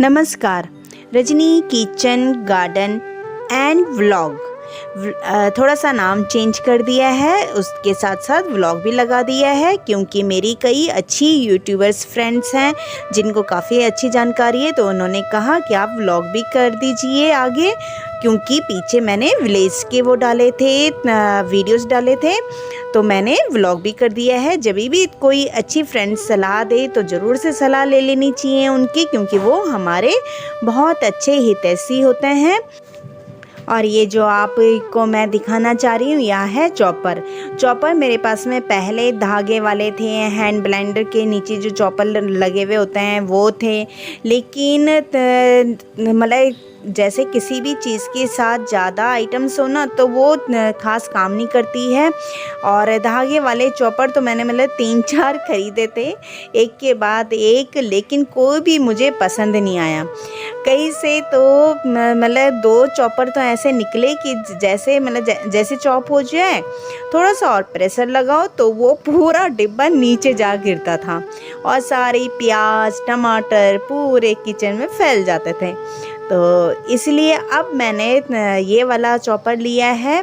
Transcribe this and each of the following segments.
नमस्कार। Rajni kitchen garden and vlog थोड़ा सा नाम चेंज कर दिया है, उसके साथ साथ व्लॉग भी लगा दिया है क्योंकि मेरी कई अच्छी यूट्यूबर्स फ्रेंड्स हैं जिनको काफ़ी अच्छी जानकारी है, तो उन्होंने कहा कि आप व्लॉग भी कर दीजिए आगे, क्योंकि पीछे मैंने विलेज के वो डाले थे वीडियोस डाले थे, तो मैंने व्लॉग भी कर दिया है। जब भी कोई अच्छी फ्रेंड सलाह दे तो ज़रूर से सलाह ले लेनी चाहिए उनकी, क्योंकि वो हमारे बहुत अच्छे हितैषी होते हैं। और ये जो आपको मैं दिखाना चाह रही हूँ यह है चॉपर मेरे पास में पहले धागे वाले थे, हैंड ब्लेंडर के नीचे जो चॉपर लगे हुए होते हैं वो थे, लेकिन मतलब जैसे किसी भी चीज़ के साथ ज़्यादा आइटम्स हो ना तो वो ख़ास काम नहीं करती है। और धागे वाले चॉपर तो मैंने मतलब 3-4 खरीदे थे, एक के बाद एक, लेकिन कोई भी मुझे पसंद नहीं आया। कहीं से तो मतलब 2 चॉपर तो ऐसे निकले कि जैसे चॉप हो जाए, थोड़ा सा और प्रेशर लगाओ तो वो पूरा डिब्बा नीचे जा गिरता था और सारे प्याज टमाटर पूरे किचन में फैल जाते थे। तो इसलिए अब मैंने ये वाला चॉपर लिया है,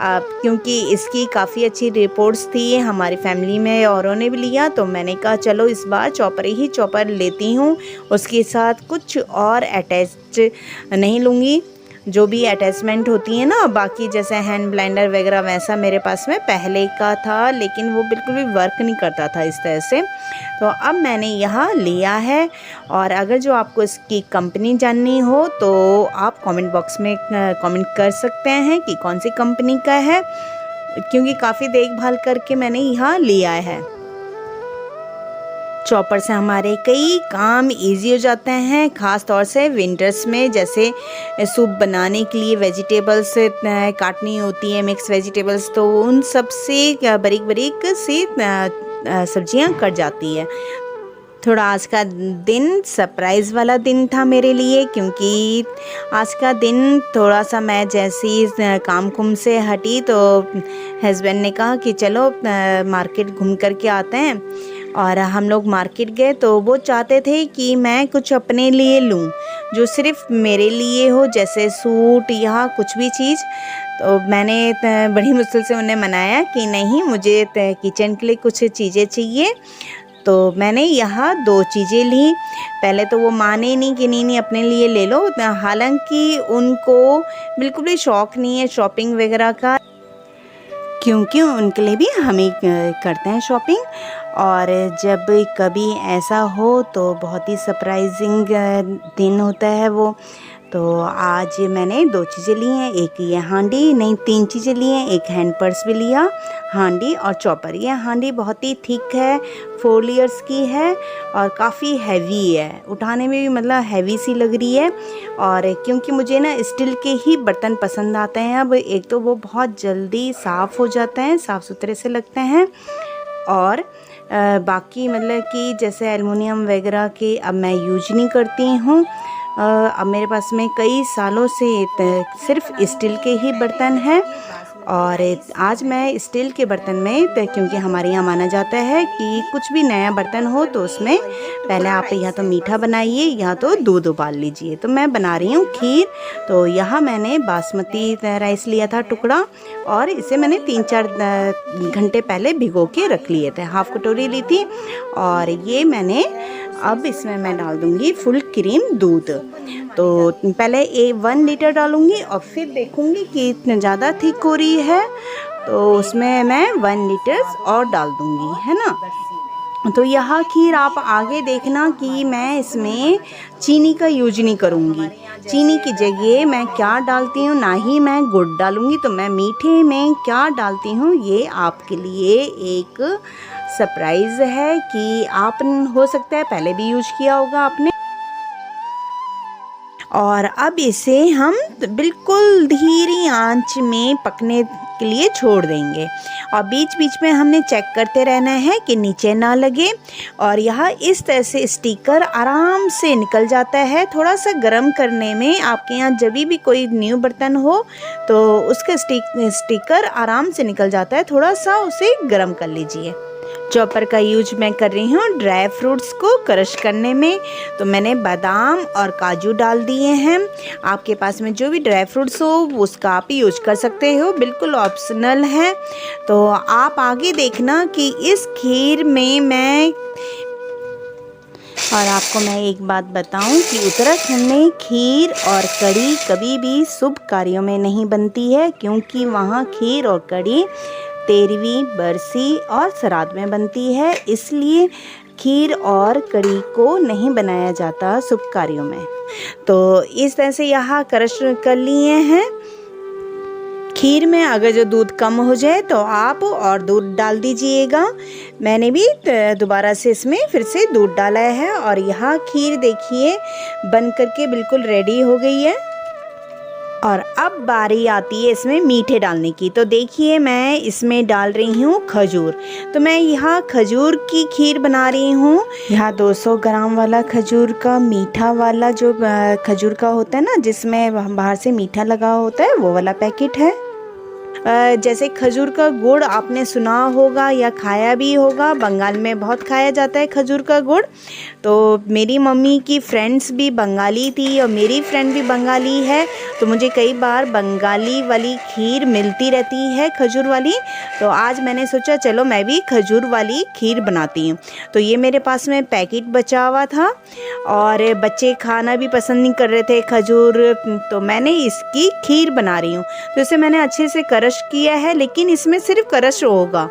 क्योंकि इसकी काफ़ी अच्छी रिपोर्ट्स थी हमारी फैमिली में, औरों ने भी लिया, तो मैंने कहा चलो इस बार चॉपर लेती हूँ, उसके साथ कुछ और अटैच नहीं लूँगी। जो भी अटैचमेंट होती है ना बाकी, जैसे हैंड ब्लेंडर वगैरह, वैसा मेरे पास में पहले का था, लेकिन वो बिल्कुल भी वर्क नहीं करता था इस तरह से। तो अब मैंने यहाँ लिया है, और अगर जो आपको इसकी कंपनी जाननी हो तो आप कमेंट बॉक्स में कमेंट कर सकते हैं कि कौन सी कंपनी का है, क्योंकि काफ़ी देखभाल करके मैंने यहाँ लिया है। चॉपर से हमारे कई काम इजी हो जाते हैं, ख़ास तौर से विंटर्स में, जैसे सूप बनाने के लिए वेजिटेबल्स काटनी होती है, मिक्स वेजिटेबल्स, तो उन सब से बारीक बारीक सी सब्जियां कट जाती है। थोड़ा आज का दिन सरप्राइज़ वाला दिन था मेरे लिए, क्योंकि आज का दिन थोड़ा सा मैं जैसी काम कुम से हटी तो हस्बैंड ने कहा कि चलो मार्केट घूम कर के आते हैं, और हम लोग मार्केट गए। तो वो चाहते थे कि मैं कुछ अपने लिए लूँ जो सिर्फ़ मेरे लिए हो, जैसे सूट या कुछ भी चीज़। तो मैंने बड़ी मुश्किल से उन्हें मनाया कि नहीं, मुझे किचन के लिए कुछ चीज़ें चाहिए। तो मैंने यहाँ 2 चीज़ें ली। पहले तो वो माने नहीं कि नहीं अपने लिए ले लो, हालांकि उनको बिल्कुल भी शौक़ नहीं है शॉपिंग वगैरह का, क्योंकि उनके लिए भी हम ही करते हैं शॉपिंग। और जब कभी ऐसा हो तो बहुत ही सरप्राइजिंग दिन होता है वो। तो आज मैंने 2 चीज़ें ली हैं, एक ये हांडी, नहीं 3 चीज़ें ली हैं, एक हैंड पर्स भी लिया, हांडी और चॉपर। ये हांडी बहुत ही थिक है, 4 लेयर्स की है और काफ़ी हैवी है, उठाने में भी मतलब हैवी सी लग रही है। और क्योंकि मुझे ना स्टील के ही बर्तन पसंद आते हैं, अब एक तो वो बहुत जल्दी साफ़ हो जाते हैं, साफ़ सुथरे से लगते हैं, और बाकी मतलब कि जैसे एल्युमिनियम वगैरह के अब मैं यूज नहीं करती हूँ। अब मेरे पास में कई सालों से सिर्फ स्टील के ही बर्तन हैं, और आज मैं स्टील के बर्तन में, क्योंकि हमारे यहाँ माना जाता है कि कुछ भी नया बर्तन हो तो उसमें पहले आप या तो मीठा बनाइए या तो दूध उबाल लीजिए। तो मैं बना रही हूँ खीर। तो यहाँ मैंने बासमती राइस लिया था टुकड़ा, और इसे मैंने 3-4 घंटे पहले भिगो के रख लिए थे, हाफ कटोरी ली थी। और ये मैंने अब इसमें मैं डाल दूँगी फुल क्रीम दूध। तो पहले 1 लीटर डालूँगी और फिर देखूँगी कि इतनी ज़्यादा थिक हो रही है तो उसमें मैं 1 लीटर और डाल दूँगी, है ना। तो यह खीर आप आगे देखना कि मैं इसमें चीनी का यूज नहीं करूँगी। चीनी की जगह मैं क्या डालती हूँ, ना ही मैं गुड़ डालूँगी। तो मैं मीठे में क्या डालती हूँ ये आपके लिए एक सरप्राइज़ है कि आप हो सकता है पहले भी यूज किया होगा आपने। और अब इसे हम बिल्कुल धीमी आंच में पकने के लिए छोड़ देंगे, और बीच बीच में हमने चेक करते रहना है कि नीचे ना लगे। और यह इस तरह से स्टिकर आराम से निकल जाता है। थोड़ा सा गर्म करने में, आपके यहाँ जब भी कोई न्यू बर्तन हो तो उसका स्टिकर आराम से निकल जाता है, थोड़ा सा उसे गर्म कर लीजिए। चॉपर का यूज मैं कर रही हूँ ड्राई फ्रूट्स को क्रश करने में। तो मैंने बादाम और काजू डाल दिए हैं। आपके पास में जो भी ड्राई फ्रूट्स हो उसका आप यूज कर सकते हो, बिल्कुल ऑप्शनल है। तो आप आगे देखना कि इस खीर में मैं और आपको मैं एक बात बताऊं कि उत्तराखंड में खीर और कढ़ी कभी भी शुभ कार्यों में नहीं बनती है, क्योंकि वहाँ खीर और कढ़ी 13वीं बरसी और श्राद्ध में बनती है, इसलिए खीर और कढ़ी को नहीं बनाया जाता शुभ कार्यों में। तो इस तरह से यहाँ क्रश कर लिए हैं। खीर में अगर जो दूध कम हो जाए तो आप और दूध डाल दीजिएगा। मैंने भी दोबारा से इसमें फिर से दूध डाला है और यहाँ खीर देखिए बन करके बिल्कुल रेडी हो गई है। और अब बारी आती है इसमें मीठे डालने की। तो देखिए मैं इसमें डाल रही हूँ खजूर। तो मैं यहाँ खजूर की खीर बना रही हूँ। यहाँ 200 ग्राम वाला खजूर का मीठा वाला जो खजूर का होता है ना, जिसमें बाहर से मीठा लगा होता है, वो वाला पैकेट है। जैसे खजूर का गुड़ आपने सुना होगा या खाया भी होगा, बंगाल में बहुत खाया जाता है खजूर का गुड़। तो मेरी मम्मी की फ्रेंड्स भी बंगाली थी और मेरी फ्रेंड भी बंगाली है, तो मुझे कई बार बंगाली वाली खीर मिलती रहती है खजूर वाली। तो आज मैंने सोचा चलो मैं भी खजूर वाली खीर बनाती हूँ। तो ये मेरे पास में पैकेट बचा हुआ था और बच्चे खाना भी पसंद नहीं कर रहे थे खजूर, तो मैंने इसकी खीर बना रही हूँ। तो इसे मैंने अच्छे से क्रश किया है, लेकिन इसमें सिर्फ क्रश होगा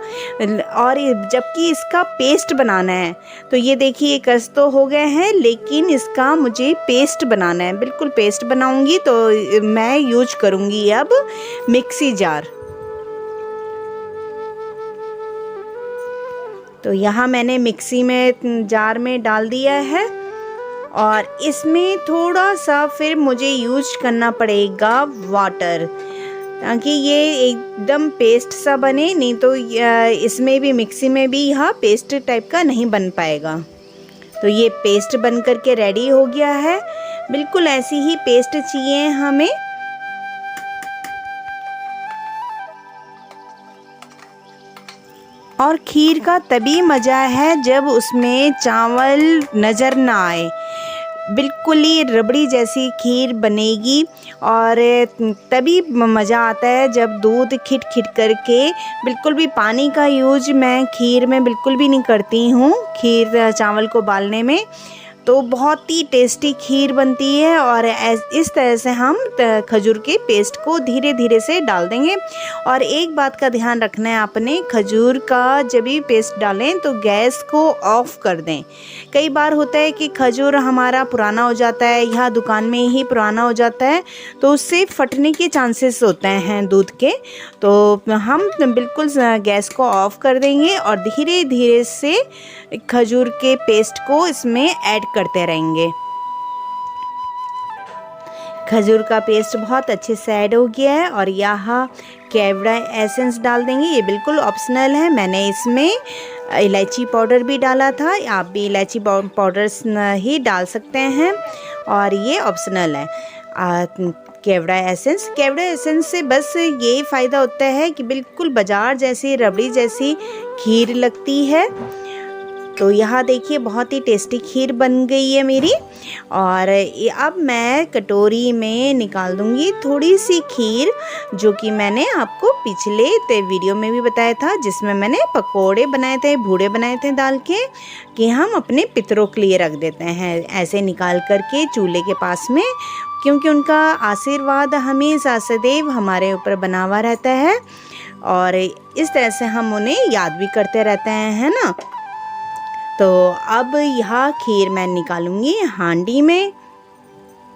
और जबकि इसका पेस्ट बनाना है। तो ये देखिए क्रश तो हो गए हैं, लेकिन इसका मुझे पेस्ट बनाना है, बिल्कुल पेस्ट बनाऊंगी। तो मैं यूज करूंगी अब मिक्सी जार। तो यहाँ मैंने मिक्सी में जार में डाल दिया है और इसमें थोड़ा सा फिर मुझे यूज करना पड़ेगा वाटर, ताकि ये एकदम पेस्ट सा बने, नहीं तो इसमें भी मिक्सी में भी यहाँ पेस्ट टाइप का नहीं बन पाएगा। तो ये पेस्ट बन करके रेडी हो गया है। बिल्कुल ऐसी ही पेस्ट चाहिए हमें। और खीर का तभी मज़ा है जब उसमें चावल नज़र ना आए, बिल्कुल ही रबड़ी जैसी खीर बनेगी। और तभी मज़ा आता है जब दूध खिट खिट करके, बिल्कुल भी पानी का यूज मैं खीर में बिल्कुल भी नहीं करती हूँ, खीर चावल को उबालने में। तो बहुत ही टेस्टी खीर बनती है। और इस तरह से हम खजूर के पेस्ट को धीरे धीरे से डाल देंगे। और एक बात का ध्यान रखना है आपने, खजूर का जब भी पेस्ट डालें तो गैस को ऑफ कर दें। कई बार होता है कि खजूर हमारा पुराना हो जाता है या दुकान में ही पुराना हो जाता है, तो उससे फटने के चांसेस होते हैं दूध के। तो हम बिल्कुल गैस को ऑफ कर देंगे और धीरे धीरे से खजूर के पेस्ट को इसमें ऐड करते रहेंगे। खजूर का पेस्ट बहुत अच्छे से ऐड हो गया है और यहाँ केवड़ा एसेंस डाल देंगे। ये बिल्कुल ऑप्शनल है, मैंने इसमें इलायची पाउडर भी डाला था, आप भी इलायची पाउडर ही डाल सकते हैं और ये ऑप्शनल है। केवड़ा एसेंस से बस ये फ़ायदा होता है कि बिल्कुल बाजार जैसी रबड़ी जैसी खीर लगती है। तो यहाँ देखिए बहुत ही टेस्टी खीर बन गई है मेरी। और अब मैं कटोरी में निकाल दूँगी थोड़ी सी खीर, जो कि मैंने आपको पिछले वीडियो में भी बताया था, जिसमें मैंने पकोड़े बनाए थे, भूड़े बनाए थे दाल के, कि हम अपने पितरों के लिए रख देते हैं ऐसे निकाल करके चूल्हे के पास में, क्योंकि उनका आशीर्वाद हमेशा सदैव हमारे ऊपर बना हुआ रहता है और इस तरह से हम उन्हें याद भी करते रहते हैं, है ना। तो अब यहाँ खीर मैं निकालूंगी हांडी में।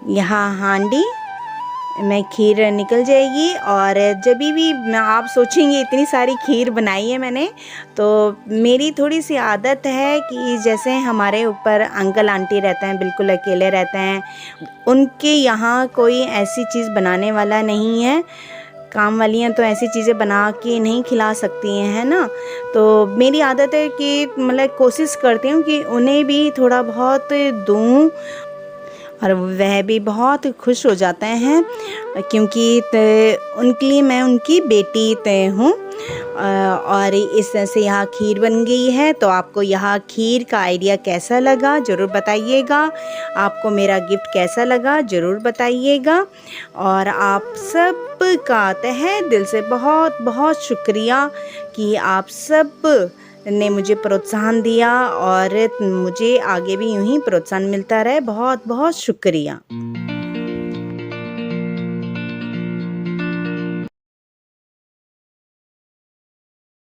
यहाँ हांडी में खीर निकल जाएगी। और जब भी आप सोचेंगे इतनी सारी खीर बनाई है मैंने, तो मेरी थोड़ी सी आदत है कि जैसे हमारे ऊपर अंकल आंटी रहते हैं, बिल्कुल अकेले रहते हैं, उनके यहाँ कोई ऐसी चीज़ बनाने वाला नहीं है, काम वालियाँ तो ऐसी चीज़ें बना के नहीं खिला सकती हैं, है ना। तो मेरी आदत है कि मतलब कोशिश करती हूँ कि उन्हें भी थोड़ा बहुत दूँ। और वह भी बहुत खुश हो जाते हैं क्योंकि उनके लिए मैं उनकी बेटी हूँ। और इस तरह से यहाँ खीर बन गई है। तो आपको यहाँ खीर का आइडिया कैसा लगा ज़रूर बताइएगा। आपको मेरा गिफ्ट कैसा लगा ज़रूर बताइएगा। और आप सब का तहे दिल से बहुत बहुत शुक्रिया कि आप सब ने मुझे प्रोत्साहन दिया और मुझे आगे भी यूं ही प्रोत्साहन मिलता रहे। बहुत बहुत शुक्रिया।